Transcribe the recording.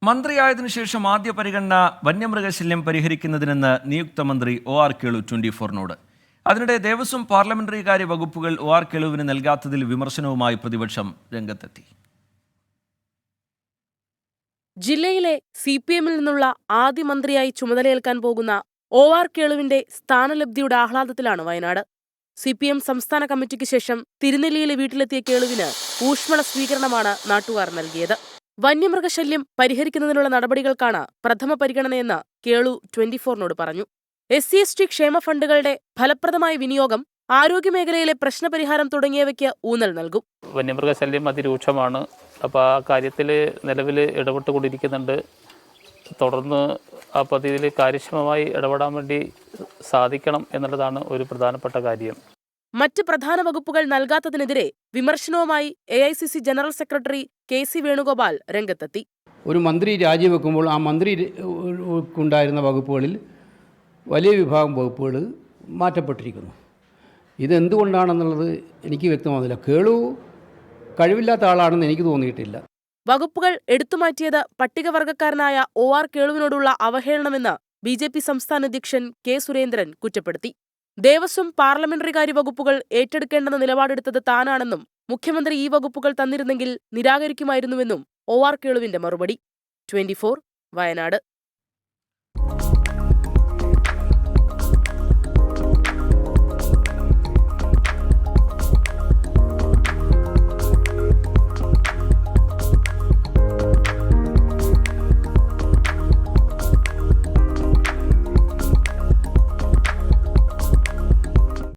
മന്ത്രിയായതിനു ശേഷം ആദ്യ പരിഗണന വന്യമൃഗശല്യം പരിഹരിക്കുന്നതിനെന്ന് നിയുക്ത മന്ത്രി OR കേളു 24-നോട്. അതിനിടെ ദേവസ്വം പാർലമെന്ററി കാര്യ വകുപ്പുകൾ OR കേളുവിന് നൽകാത്തതിൽ വിമർശനവുമായി പ്രതിപക്ഷം രംഗത്തെത്തി. ജില്ലയിലെ CPM-ൽ നിന്നുള്ള ആദ്യ മന്ത്രിയായി ചുമതലയേൽക്കാൻ പോകുന്ന OR കേളുവിന്റെ സ്ഥാനലബ്ധിയുടെ ആഹ്ലാദത്തിലാണ് വയനാട്. CPM സംസ്ഥാന കമ്മിറ്റിക്ക് ശേഷം തിരുനെല്ലിയിലെ വീട്ടിലെത്തിയ കേളുവിന് ഊഷ്മള സ്വീകരണമാണ് നാട്ടുകാർ നൽകിയത്. വന്യമൃഗശല്യം പരിഹരിക്കുന്നതിനുള്ള നടപടികൾക്കാണ് പ്രഥമ പരിഗണനയെന്ന് കേളു 24-നോട് പറഞ്ഞു. SC/ST ക്ഷേമ ഫണ്ടുകളുടെ ഫലപ്രദമായ വിനിയോഗം, ആരോഗ്യമേഖലയിലെ പ്രശ്നപരിഹാരം തുടങ്ങിയവയ്ക്ക് ഊന്നൽ നൽകും. വന്യമൃഗശല്യം അതിരൂക്ഷമാണ്. അപ്പോൾ ആ കാര്യത്തിൽ നിലവിൽ ഇടപെട്ടുകൊണ്ടിരിക്കുന്നുണ്ട്. തുടർന്ന് ആ പദ്ധതിയിൽ കാര്യക്ഷമമായി ഇടപെടാൻ വേണ്ടി സാധിക്കണം എന്നുള്ളതാണ് ഒരു പ്രധാനപ്പെട്ട കാര്യം. മറ്റ് പ്രധാന വകുപ്പുകൾ നൽകാത്തതിനെതിരെ വിമർശനവുമായി AICC general secretary KC Venugopal രംഗത്തെത്തി. ഒരു മന്ത്രി രാജിവെക്കുമ്പോൾ ആ മന്ത്രിക്കുണ്ടായിരുന്ന വകുപ്പുകളിൽ വലിയ വിഭാഗം വകുപ്പുകൾ മാറ്റപ്പെട്ടിരിക്കുന്നു. ഇതെന്തുകൊണ്ടാണെന്നുള്ളത് എനിക്ക് വ്യക്തമാകുന്നില്ല. കേളു കഴിവില്ലാത്ത ആളാണെന്ന് എനിക്ക് തോന്നിയിട്ടില്ല. വകുപ്പുകൾ എടുത്തുമാറ്റിയത് പട്ടികവർഗക്കാരനായ OR കേളുവിനോടുള്ള അവഹേളനമെന്ന് BJP സംസ്ഥാന അധ്യക്ഷൻ K സുരേന്ദ്രൻ കുറ്റപ്പെടുത്തി. ദേവസ്വം പാർലമെന്ററി കാര്യ വകുപ്പുകൾ ഏറ്റെടുക്കേണ്ടെന്ന നിലപാടെടുത്തത് താനാണെന്നും മുഖ്യമന്ത്രി ഈ വകുപ്പുകൾ തന്നിരുന്നെങ്കിൽ നിരാകരിക്കുമായിരുന്നുവെന്നും OR കേളുവിന്റെ മറുപടി. 24 വയനാട്.